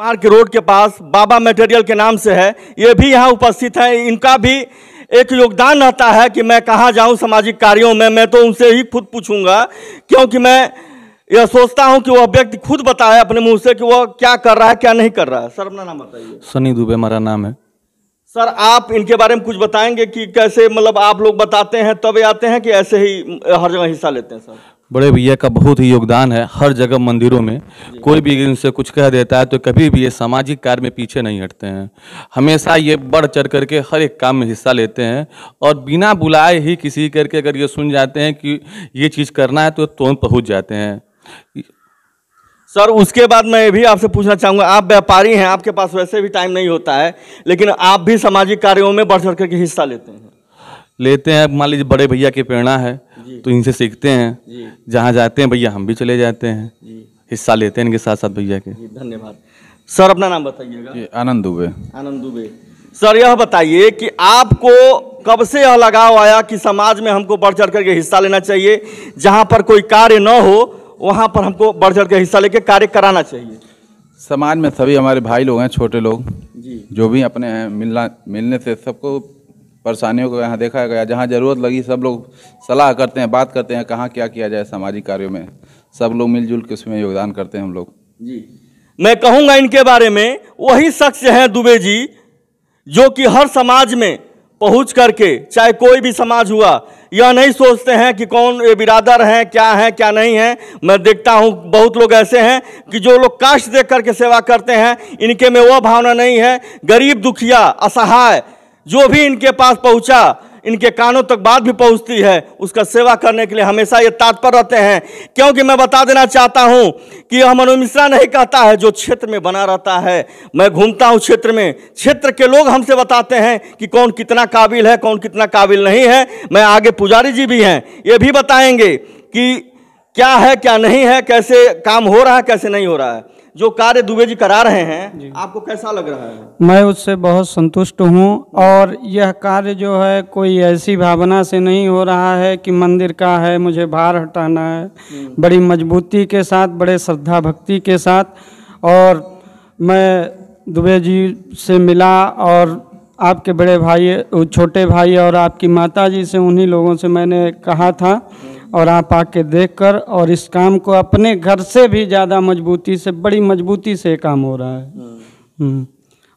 मार्ग रोड के पास बाबा मटेरियल के नाम से है, ये भी यहाँ उपस्थित है। इनका भी एक योगदान रहता है कि मैं कहाँ जाऊँ सामाजिक कार्यों में। मैं तो उनसे ही खुद पूछूंगा, क्योंकि मैं यह सोचता हूँ कि वह व्यक्ति खुद बताए अपने मुंह से कि वह क्या कर रहा है क्या नहीं कर रहा है। सर अपना नाम बताइए। सनी दुबे हमारा नाम है। सर आप इनके बारे में कुछ बताएंगे कि कैसे, मतलब आप लोग बताते हैं तब आते हैं कि ऐसे ही हर जगह हिस्सा लेते हैं? सर बड़े भैया का बहुत ही योगदान है हर जगह मंदिरों में। कोई भी इनसे कुछ कह देता है तो कभी भी ये सामाजिक कार्य में पीछे नहीं हटते हैं। हमेशा ये बढ़ चढ़ करके हर एक काम में हिस्सा लेते हैं और बिना बुलाए ही किसी करके अगर ये सुन जाते हैं कि ये चीज़ करना है तो तुरंत पहुंच जाते हैं। सर उसके बाद मैं ये भी आपसे पूछना चाहूँगा, आप व्यापारी हैं, आपके पास वैसे भी टाइम नहीं होता है, लेकिन आप भी सामाजिक कार्यों में बढ़ चढ़ करके हिस्सा लेते हैं? लेते हैं। मान लीजिए बड़े भैया की प्रेरणा है तो इनसे सीखते हैं। जहाँ जाते हैं भैया हम भी चले जाते हैं, हिस्सा लेते हैं इनके साथ साथ भैया के। धन्यवाद। सर अपना नाम बताइएगा। आनंद दुबे। आनंद दुबे। सर यह बताइए कि आपको कब से यह लगाव आया कि समाज में हमको बढ़ चढ़ करके हिस्सा लेना चाहिए, जहाँ पर कोई कार्य न हो वहाँ पर हमको बढ़ चढ़ के हिस्सा लेके कार्य कराना चाहिए? समाज में सभी हमारे भाई लोग हैं, छोटे लोग जी, जो भी अपने हैं, मिलने से सबको परेशानियों को यहाँ देखा गया। जहाँ ज़रूरत लगी सब लोग सलाह करते हैं, बात करते हैं कहाँ क्या किया जाए सामाजिक कार्यों में। सब लोग मिलजुल के उसमें योगदान करते हैं हम लोग। जी मैं कहूँगा इनके बारे में, वही शख्स हैं दुबे जी जो कि हर समाज में पहुँच करके, चाहे कोई भी समाज हुआ, यह नहीं सोचते हैं कि कौन ये बिरादर हैं क्या नहीं है। मैं देखता हूँ बहुत लोग ऐसे हैं कि जो लोग कास्ट देख करके सेवा करते हैं, इनके में वह भावना नहीं है। गरीब दुखिया असहाय जो भी इनके पास पहुंचा, इनके कानों तक बात भी पहुंचती है, उसका सेवा करने के लिए हमेशा ये तत्पर रहते हैं। क्योंकि मैं बता देना चाहता हूं कि यह मनु मिश्रा नहीं कहता है जो क्षेत्र में बना रहता है। मैं घूमता हूं क्षेत्र में, क्षेत्र के लोग हमसे बताते हैं कि कौन कितना काबिल है, कौन कितना काबिल नहीं है। मैं आगे पुजारी जी भी हैं, ये भी बताएंगे कि क्या है क्या नहीं है, कैसे काम हो रहा है कैसे नहीं हो रहा है। जो कार्य दुबे जी करा रहे हैं आपको कैसा लग रहा है? मैं उससे बहुत संतुष्ट हूँ और यह कार्य जो है कोई ऐसी भावना से नहीं हो रहा है कि मंदिर का है मुझे भार हटाना है। बड़ी मजबूती के साथ, बड़े श्रद्धा भक्ति के साथ। और मैं दुबे जी से मिला और आपके बड़े भाई, छोटे भाई और आपकी माता जी से, उन्हीं लोगों से मैंने कहा था और आप आके देखकर, और इस काम को अपने घर से भी ज़्यादा मजबूती से, बड़ी मजबूती से काम हो रहा है।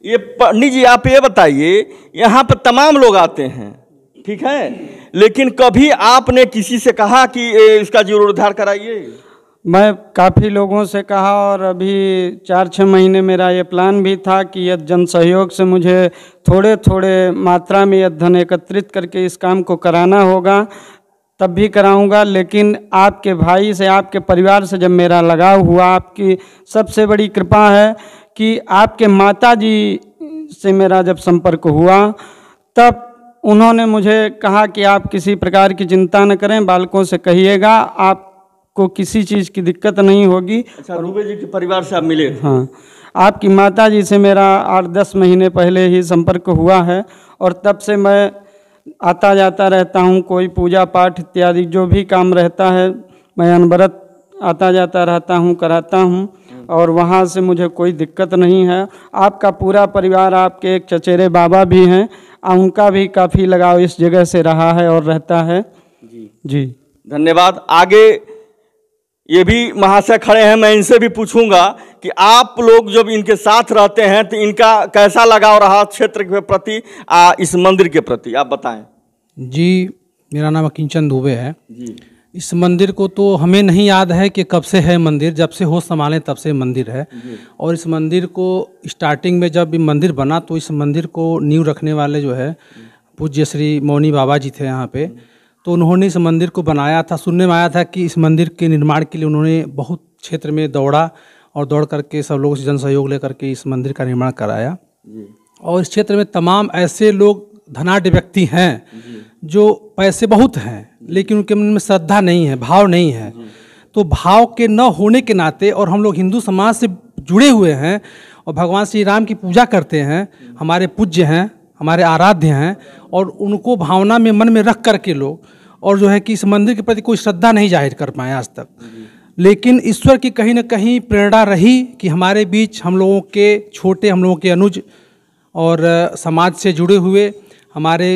ये पंडित जी आप ये बताइए, यहाँ पर तमाम लोग आते हैं, ठीक है, लेकिन कभी आपने किसी से कहा कि इसका जीर्णोद्धार कराइए? मैं काफ़ी लोगों से कहा और अभी 4-6 महीने मेरा ये प्लान भी था कि यह जन सहयोग से मुझे थोड़े थोड़े मात्रा में यह धन एकत्रित करके इस काम को कराना होगा, तब भी कराऊंगा। लेकिन आपके भाई से, आपके परिवार से जब मेरा लगाव हुआ, आपकी सबसे बड़ी कृपा है कि आपके माता जी से मेरा जब संपर्क हुआ, तब उन्होंने मुझे कहा कि आप किसी प्रकार की चिंता न करें, बालकों से कहिएगा, आपको किसी चीज़ की दिक्कत नहीं होगी। अच्छा, दुबे जी के परिवार से आप मिले? हाँ, आपकी माता जी से मेरा 8-10 महीने पहले ही संपर्क हुआ है और तब से मैं आता जाता रहता हूँ। कोई पूजा पाठ इत्यादि जो भी काम रहता है, मैं अनवरत आता जाता रहता हूँ, कराता हूँ और वहाँ से मुझे कोई दिक्कत नहीं है। आपका पूरा परिवार, आपके एक चचेरे बाबा भी हैं, उनका भी काफ़ी लगाव इस जगह से रहा है और रहता है। जी धन्यवाद। आगे ये भी महाशय खड़े हैं, मैं इनसे भी पूछूंगा कि आप लोग जब इनके साथ रहते हैं तो इनका कैसा लगाव रहा क्षेत्र के प्रति, इस मंदिर के प्रति, आप बताएं। जी मेरा नाम किंचन दुबे है जी। इस मंदिर को तो हमें नहीं याद है कि कब से है मंदिर, जब से होश संभाले तब से मंदिर है। और इस मंदिर को स्टार्टिंग में जब मंदिर बना तो इस मंदिर को नींव रखने वाले जो है पूज्य श्री मौनी बाबा जी थे यहाँ पे, तो उन्होंने इस मंदिर को बनाया था। सुनने में आया था कि इस मंदिर के निर्माण के लिए उन्होंने बहुत क्षेत्र में दौड़ा और दौड़ करके सब लोगों से जन सहयोग लेकर के इस मंदिर का निर्माण कराया। और इस क्षेत्र में तमाम ऐसे लोग धनाढ्य व्यक्ति हैं जो पैसे बहुत हैं लेकिन उनके मन में श्रद्धा नहीं है, भाव नहीं है। तो भाव के न होने के नाते, और हम लोग हिंदू समाज से जुड़े हुए हैं और भगवान श्री राम की पूजा करते हैं, हमारे पूज्य हैं, हमारे आराध्य हैं, और उनको भावना में मन में रख करके लोग, और जो है कि इस मंदिर के प्रति कोई श्रद्धा नहीं जाहिर कर पाए आज तक। लेकिन ईश्वर की कहीं न कहीं प्रेरणा रही कि हमारे बीच हम लोगों के अनुज और समाज से जुड़े हुए हमारे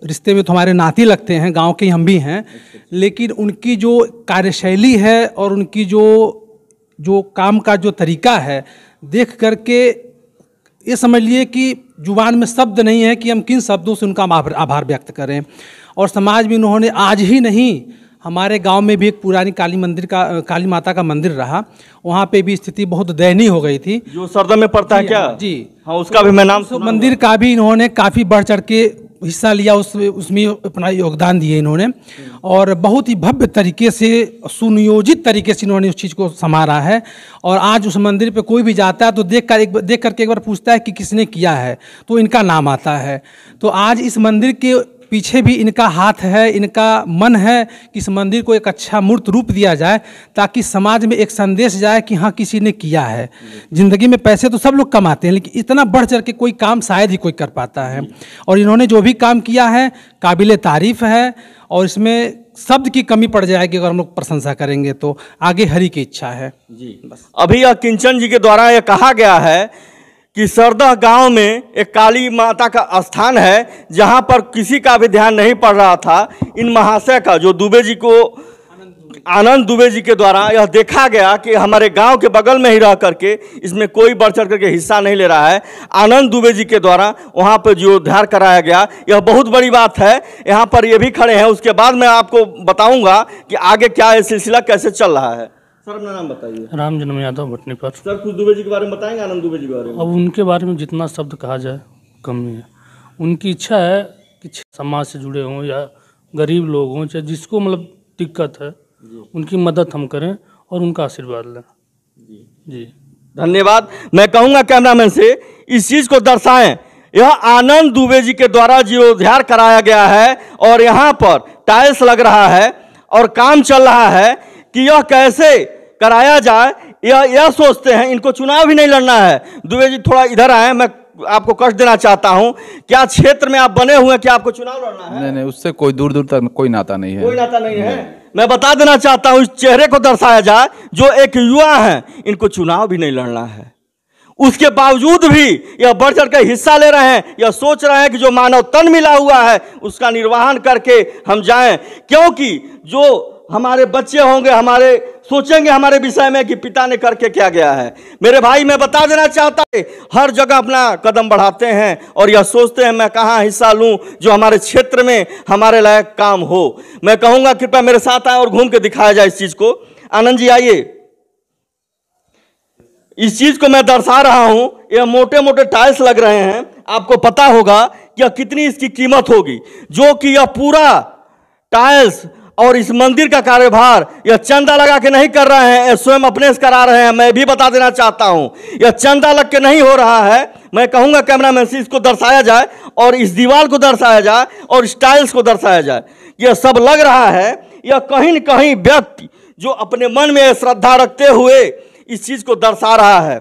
रिश्ते में तो हमारे नाती लगते हैं, गांव के हम भी हैं, लेकिन उनकी जो कार्यशैली है और उनकी जो काम का जो तरीका है देख करके ये समझ लिए कि जुबान में शब्द नहीं है कि हम किन शब्दों से उनका आभार व्यक्त करें। और समाज में उन्होंने आज ही नहीं, हमारे गांव में भी एक पुरानी काली माता का मंदिर रहा, वहाँ पे भी स्थिति बहुत दयनीय हो गई थी। जो सरदा में पड़ता है क्या? जी हाँ, उसका भी मैं नाम उस मंदिर का भी इन्होंने काफ़ी बढ़ चढ़ के हिस्सा लिया, उसमें अपना योगदान दिए इन्होंने, और बहुत ही भव्य तरीके से, सुनियोजित तरीके से इन्होंने उस चीज़ को संभाला है। और आज उस मंदिर पे कोई भी जाता है तो देख करके एक बार पूछता है कि किसने किया है, तो इनका नाम आता है। तो आज इस मंदिर के पीछे भी इनका हाथ है, इनका मन है कि इस मंदिर को एक अच्छा मूर्त रूप दिया जाए, ताकि समाज में एक संदेश जाए कि हाँ किसी ने किया है। ज़िंदगी में पैसे तो सब लोग कमाते हैं, लेकिन इतना बढ़ चढ़ के कोई काम शायद ही कोई कर पाता है। और इन्होंने जो भी काम किया है काबिले तारीफ़ है, और इसमें शब्द की कमी पड़ जाएगी अगर हम लोग प्रशंसा करेंगे तो। आगे हरि की इच्छा है जी। बस अभी यह किंचन जी के द्वारा यह कहा गया है कि सरदा गांव में एक काली माता का स्थान है, जहां पर किसी का भी ध्यान नहीं पड़ रहा था। इन महाशय का, जो दुबे जी को, आनंद दुबे जी के द्वारा यह देखा गया कि हमारे गांव के बगल में ही रह करके इसमें कोई बढ़ चढ़ करके हिस्सा नहीं ले रहा है। आनंद दुबे जी के द्वारा वहां पर जीर्णोद्धार कराया गया, यह बहुत बड़ी बात है। यहाँ पर ये भी खड़े हैं, उसके बाद मैं आपको बताऊंगा कि आगे क्या ये सिलसिला कैसे चल रहा है। सर अपना नाम बताइए। राम जन्म यादव भटनी पर। सर कुछ दुबे जी के बारे में बताएंगे, आनंद दुबे जी के बारे में? अब उनके बारे में जितना शब्द कहा जाए कम ही है। उनकी इच्छा है कि समाज से जुड़े हों या गरीब लोग हों, चाहे जिसको मतलब दिक्कत है, उनकी मदद हम करें और उनका आशीर्वाद लें। जी धन्यवाद। मैं कहूँगा कैमरामैन से इस चीज़ को दर्शाएं। यह आनंद दुबे जी के द्वारा जीर्णोद्धार कराया गया है, और यहाँ पर टाइल्स लग रहा है और काम चल रहा है कि यह कैसे कराया जाए। यह सोचते हैं, इनको चुनाव भी नहीं लड़ना है। दुबे जी थोड़ा इधर आए, मैं आपको कष्ट देना चाहता हूं। क्या क्षेत्र में आप बने हुए हैं कि आपको चुनाव लड़ना है? नहीं, उससे कोई दूर दूर तक कोई नाता नहीं है। कोई नाता नहीं है। मैं बता देना चाहता हूं, इस चेहरे को दर्शाया जाए, जो एक युवा हैं, इनको चुनाव भी नहीं लड़ना है। उसके बावजूद भी यह बढ़ चढ़ कर हिस्सा ले रहे हैं। यह सोच रहे हैं कि जो मानव तन मिला हुआ है उसका निर्वहन करके हम जाएं, क्योंकि जो हमारे बच्चे होंगे, हमारे सोचेंगे हमारे विषय में कि पिता ने करके क्या गया है। मेरे भाई, मैं बता देना चाहता हूं, हर जगह अपना कदम बढ़ाते हैं और यह सोचते हैं मैं कहाँ हिस्सा लूं जो हमारे क्षेत्र में हमारे लायक काम हो। मैं कहूँगा कृपया मेरे साथ आए और घूम के दिखाया जाए इस चीज़ को। आनंद जी आइए। इस चीज़ को मैं दर्शा रहा हूं। यह मोटे मोटे टाइल्स लग रहे हैं। आपको पता होगा कि कितनी इसकी कीमत होगी, जो कि यह पूरा टाइल्स और इस मंदिर का कार्यभार यह चंदा लगा के नहीं कर रहे हैं, स्वयं अपने से करा रहे हैं। मैं भी बता देना चाहता हूं, यह चंदा लग के नहीं हो रहा है। मैं कहूंगा कैमरामैन से इसको दर्शाया जाए, और इस दीवार को दर्शाया जाए, और इस टाइल्स को दर्शाया जाए। यह सब लग रहा है, यह कहीं न कहीं व्यक्ति जो अपने मन में श्रद्धा रखते हुए इस चीज को दर्शा रहा है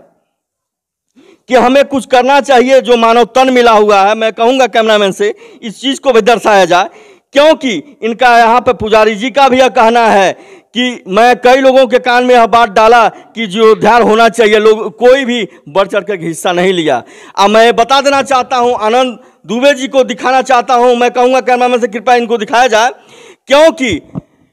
कि हमें कुछ करना चाहिए, जो मानव तन मिला हुआ है। मैं कहूंगा कैमरामैन से इस चीज को भी दर्शाया जाए, क्योंकि इनका यहाँ पे पुजारी जी का भी यह कहना है कि मैं कई लोगों के कान में यह बात डाला कि जीर्णोद्धार होना चाहिए, लोग कोई भी बढ़ चढ़ कर हिस्सा नहीं लिया। अब मैं बता देना चाहता हूँ, आनंद दुबे जी को दिखाना चाहता हूँ। मैं कहूँगा कैमरामैन से कृपया इनको दिखाया जाए, क्योंकि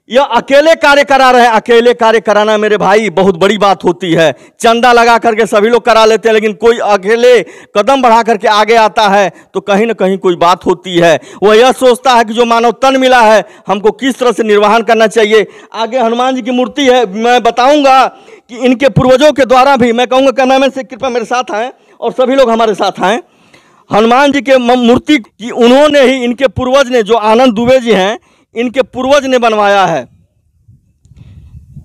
यह अकेले कार्य करा रहे हैं। अकेले कार्य कराना मेरे भाई बहुत बड़ी बात होती है। चंदा लगा करके सभी लोग करा लेते हैं, लेकिन कोई अकेले कदम बढ़ा करके आगे आता है तो कहीं ना कहीं कोई बात होती है। वह यह सोचता है कि जो मानव तन मिला है हमको किस तरह से निर्वहन करना चाहिए। आगे हनुमान जी की मूर्ति है, मैं बताऊंगा कि इनके पूर्वजों के द्वारा भी। मैं कहूँगा कैमरामैन से कृपया मेरे साथ आएँ और सभी लोग हमारे साथ आएँ। हनुमान जी के मूर्ति की उन्होंने ही, इनके पूर्वज ने, जो आनंद दुबे जी हैं, इनके पूर्वज ने बनवाया है।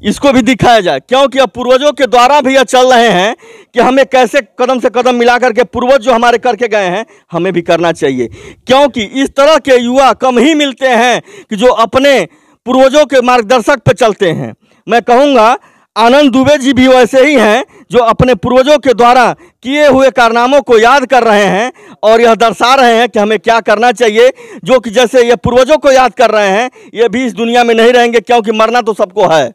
इसको भी दिखाया जाए, क्योंकि अब पूर्वजों के द्वारा भी यह चल रहे हैं कि हमें कैसे कदम से कदम मिला करके पूर्वज जो हमारे करके गए हैं हमें भी करना चाहिए। क्योंकि इस तरह के युवा कम ही मिलते हैं कि जो अपने पूर्वजों के मार्गदर्शक पर चलते हैं। मैं कहूँगा आनंद दुबे जी भी वैसे ही हैं, जो अपने पूर्वजों के द्वारा किए हुए कारनामों को याद कर रहे हैं और यह दर्शा रहे हैं कि हमें क्या करना चाहिए। जो कि जैसे ये पूर्वजों को याद कर रहे हैं, ये भी इस दुनिया में नहीं रहेंगे, क्योंकि मरना तो सबको है।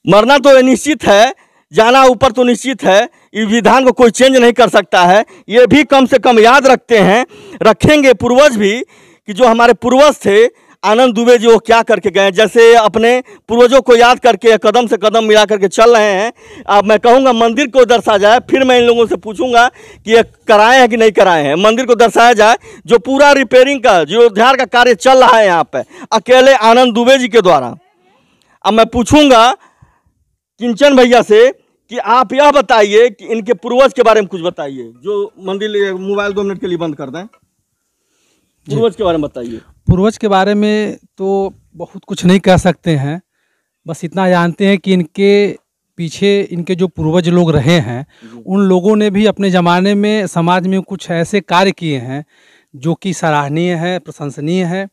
मरना तो ये निश्चित है, जाना ऊपर तो निश्चित है, इस विधान को कोई चेंज नहीं कर सकता है। ये भी कम से कम याद रखेंगे पूर्वज भी कि जो हमारे पूर्वज थे आनंद दुबे जी वो क्या करके गए, जैसे अपने पूर्वजों को याद करके कदम से कदम मिला करके चल रहे हैं। अब मैं कहूँगा मंदिर को दर्शाया जाए, फिर मैं इन लोगों से पूछूंगा कि ये कराए हैं कि नहीं कराए हैं। मंदिर को दर्शाया जाए, जो पूरा रिपेयरिंग का जीर्णोद्धार का कार्य चल रहा है यहाँ पे अकेले आनंद दुबे जी के द्वारा। अब मैं पूछूंगा किंचन भैया से कि आप यह बताइए कि इनके पूर्वज के बारे में कुछ बताइए। जो मंदिर, मोबाइल 2 मिनट के लिए बंद कर दें, पूर्वज के बारे में बताइए। पूर्वज के बारे में तो बहुत कुछ नहीं कह सकते हैं, बस इतना जानते हैं कि इनके पीछे इनके जो पूर्वज लोग रहे हैं उन लोगों ने भी अपने ज़माने में समाज में कुछ ऐसे कार्य किए हैं जो कि सराहनीय है, प्रशंसनीय है।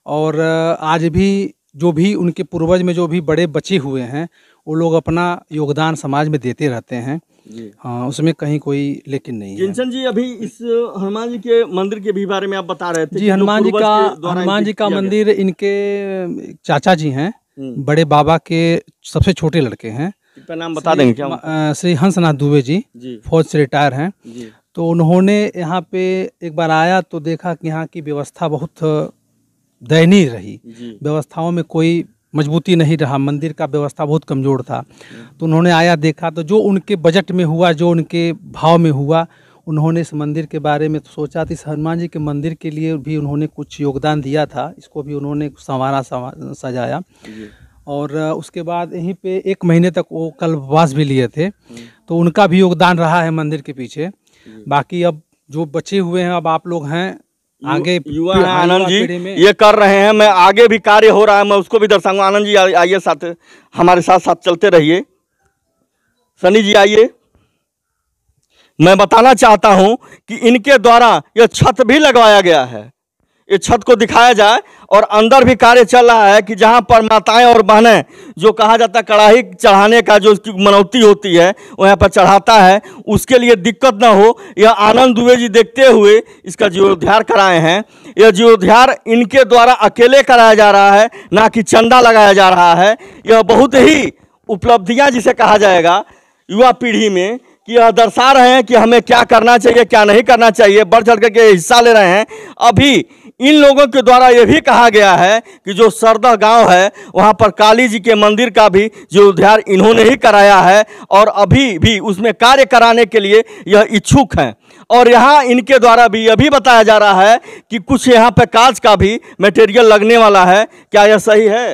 और आज भी जो भी उनके पूर्वज में जो भी बड़े बचे हुए हैं वो लोग अपना योगदान समाज में देते रहते हैं। हाँ, उसमें कहीं कोई लेकिन नहीं है। किंचन जी, अभी इस हनुमान जी के मंदिर के भी बारे में आप बता रहे थे। जी, हनुमान जी का मंदिर इनके चाचा जी हैं, बड़े बाबा के सबसे छोटे लड़के हैं। इनका नाम बता देंगे क्या? श्री हंसनाथ दुबे जी फौज से रिटायर हैं। तो उन्होंने यहाँ पे एक बार आया तो देखा कि यहाँ की व्यवस्था बहुत दयनीय रही, व्यवस्थाओं में कोई मजबूती नहीं रहा, मंदिर का व्यवस्था बहुत कमज़ोर था। तो उन्होंने आया, देखा, तो जो उनके बजट में हुआ, जो उनके भाव में हुआ, उन्होंने इस मंदिर के बारे में तो सोचा था। इस हनुमान जी के मंदिर के लिए भी उन्होंने कुछ योगदान दिया था, इसको भी उन्होंने संवारा सजाया। और उसके बाद यहीं पे 1 महीने तक वो कल्पवास भी लिए थे, तो उनका भी योगदान रहा है मंदिर के पीछे। बाकी अब जो बचे हुए हैं, अब आप लोग हैं आगे युवा है आनंद जी, ये कर रहे हैं। मैं आगे भी कार्य हो रहा है, मैं उसको भी दर्शाऊंगा। आनंद जी आइए, साथ हमारे साथ साथ चलते रहिए। सनी जी आइए। मैं बताना चाहता हूं कि इनके द्वारा यह छत भी लगवाया गया है, ये छत को दिखाया जाए। और अंदर भी कार्य चल रहा है कि जहां पर माताएं और बहनें, जो कहा जाता है कढ़ाई चढ़ाने का जो उसकी मनौती होती है वो यहाँ पर चढ़ाता है, उसके लिए दिक्कत ना हो, यह आनंद दुबे जी देखते हुए इसका जीर्णोद्धार कराए हैं। यह जीर्णोद्धार इनके द्वारा अकेले कराया जा रहा है, ना कि चंदा लगाया जा रहा है। यह बहुत ही उपलब्धियाँ जिसे कहा जाएगा युवा पीढ़ी में, कि यह दर्शा रहे हैं कि हमें क्या करना चाहिए, क्या नहीं करना चाहिए, बढ़ चढ़ करके हिस्सा ले रहे हैं। अभी इन लोगों के द्वारा यह भी कहा गया है कि जो सरदा गांव है वहां पर काली जी के मंदिर का भी जीर्णोद्धार इन्होंने ही कराया है, और अभी भी उसमें कार्य कराने के लिए यह इच्छुक हैं। और यहाँ इनके द्वारा भी यह भी बताया जा रहा है कि कुछ यहाँ पे कांच का भी मटेरियल लगने वाला है। क्या यह सही है?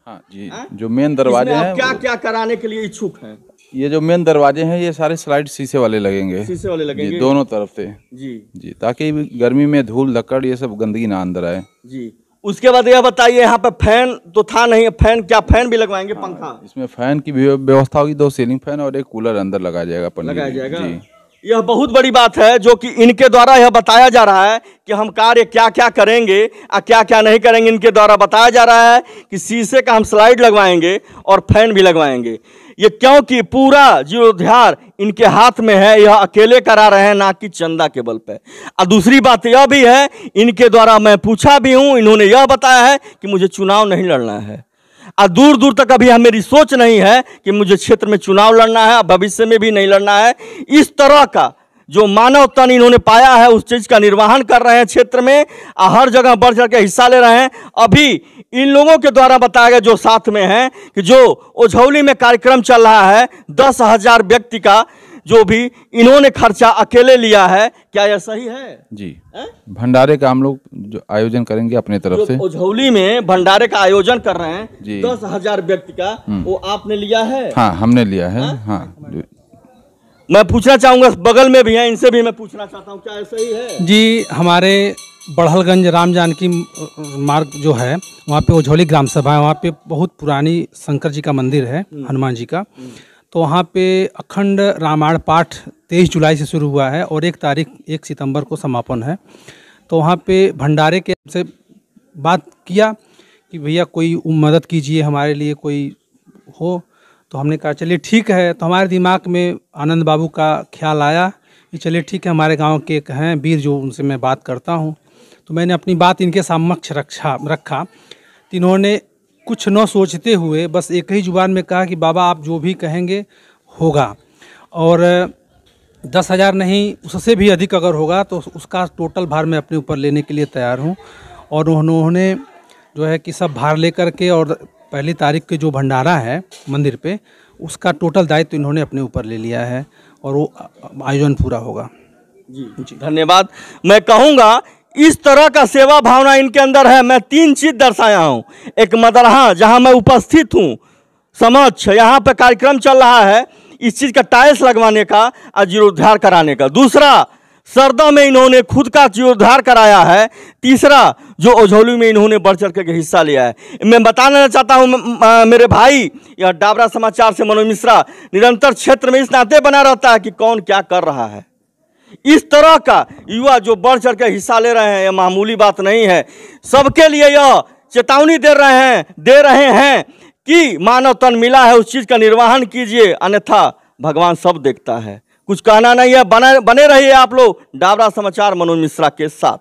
हाँ जी, जो मेन दरवाजे हैं, क्या क्या कराने के लिए इच्छुक हैं? ये जो मेन दरवाजे हैं ये सारे स्लाइड शीशे वाले लगेंगे, शीशे वाले लगेंगे जी, दोनों तरफ से जी, ताकि गर्मी में धूल धक्कड़ ये सब गंदगी ना अंदर आए जी। उसके बाद यह बताइए, यहाँ पे फैन तो था नहीं, फैन क्या फैन भी लगवाएंगे? पंखा, इसमें फैन की भी व्यवस्था होगी, 2 सीलिंग फैन और 1 कूलर अंदर लगाया जाएगा जी। यह बहुत बड़ी बात है जो कि इनके द्वारा यह बताया जा रहा है कि हम कार्य क्या क्या करेंगे और क्या क्या नहीं करेंगे। इनके द्वारा बताया जा रहा है कि शीशे का हम स्लाइड लगवाएंगे और फैन भी लगवाएंगे। ये क्योंकि पूरा जीर्णोद्धार इनके हाथ में है, यह अकेले करा रहे हैं, ना कि चंदा के बल पे। और दूसरी बात यह भी है, इनके द्वारा मैं पूछा भी हूँ, इन्होंने यह बताया है कि मुझे चुनाव नहीं लड़ना है। और दूर दूर तक अभी मेरी सोच नहीं है कि मुझे क्षेत्र में चुनाव लड़ना है, भविष्य में भी नहीं लड़ना है। इस तरह का जो मानव तन इन्होंने पाया है उस चीज़ का निर्वहन कर रहे हैं क्षेत्र में, हर जगह बढ़ चढ़ के हिस्सा ले रहे हैं। अभी इन लोगों के द्वारा बताया गया जो साथ में हैं कि जो ओझौली में कार्यक्रम चल रहा है 10,000 व्यक्ति का, जो भी इन्होंने खर्चा अकेले लिया है, क्या यह सही है? जी, भंडारे का हम लोग जो आयोजन करेंगे अपने तरफ से, ओझौली में भंडारे का आयोजन कर रहे हैं जी, 10,000 व्यक्ति का, वो आपने लिया है? हाँ, हमने लिया है। हाँ, मैं पूछना चाहूंगा, बगल में भी हैं, इनसे भी मैं पूछना चाहता हूँ, क्या ऐसा ही है? जी, हमारे बढ़लगंज राम जानकी मार्ग जो है वहाँ पे ओझौली ग्राम सभा है, वहाँ पे बहुत पुरानी शंकर जी का मंदिर है, हनुमान जी का। तो वहाँ पे अखंड रामायण पाठ 23 जुलाई से शुरू हुआ है और 1 सितंबर को समापन है। तो वहाँ पे भंडारे के से बात किया कि भैया कोई मदद कीजिए हमारे लिए, कोई हो। तो हमने कहा चलिए ठीक है। तो हमारे दिमाग में आनंद बाबू का ख्याल आया कि चलिए ठीक है, हमारे गांव के एक हैं वीर, जो उनसे मैं बात करता हूं। तो मैंने अपनी बात इनके समक्ष रखा। तो इन्होंने कुछ न सोचते हुए बस एक ही जुबान में कहा कि बाबा आप जो भी कहेंगे होगा, और 10,000 नहीं उससे भी अधिक अगर होगा तो उसका टोटल भार मैं अपने ऊपर लेने के लिए तैयार हूँ। और उन्होंने जो है कि सब भार लेकर के, और पहली तारीख के जो भंडारा है मंदिर पे, उसका टोटल दायित्व इन्होंने अपने ऊपर ले लिया है और वो आयोजन पूरा होगा। जी धन्यवाद। मैं कहूँगा इस तरह का सेवा भावना इनके अंदर है। मैं 3 चीज़ दर्शाया हूँ। एक मदरहा जहाँ मैं उपस्थित हूँ समक्ष, यहाँ पे कार्यक्रम चल रहा है इस चीज़ का टाइल्स लगवाने का और जीर्णोद्धार कराने का। दूसरा, सरदा में इन्होंने खुद का जीर्णोद्धार कराया है। तीसरा, जो ओझौली में इन्होंने बढ़ चढ़ के हिस्सा लिया है। मैं बताना चाहता हूँ मेरे भाई या डाबरा समाचार से मनोज मिश्रा निरंतर क्षेत्र में इस नाते बना रहता है कि कौन क्या कर रहा है। इस तरह का युवा जो बढ़ चढ़ के हिस्सा ले रहे हैं, यह मामूली बात नहीं है। सबके लिए यह चेतावनी दे रहे हैं कि मानव तन मिला है, उस चीज़ का निर्वहन कीजिए, अन्यथा भगवान सब देखता है। कुछ कहना नहीं है। बने रहिए आप लोग डाबरा समाचार मनोज मिश्रा के साथ।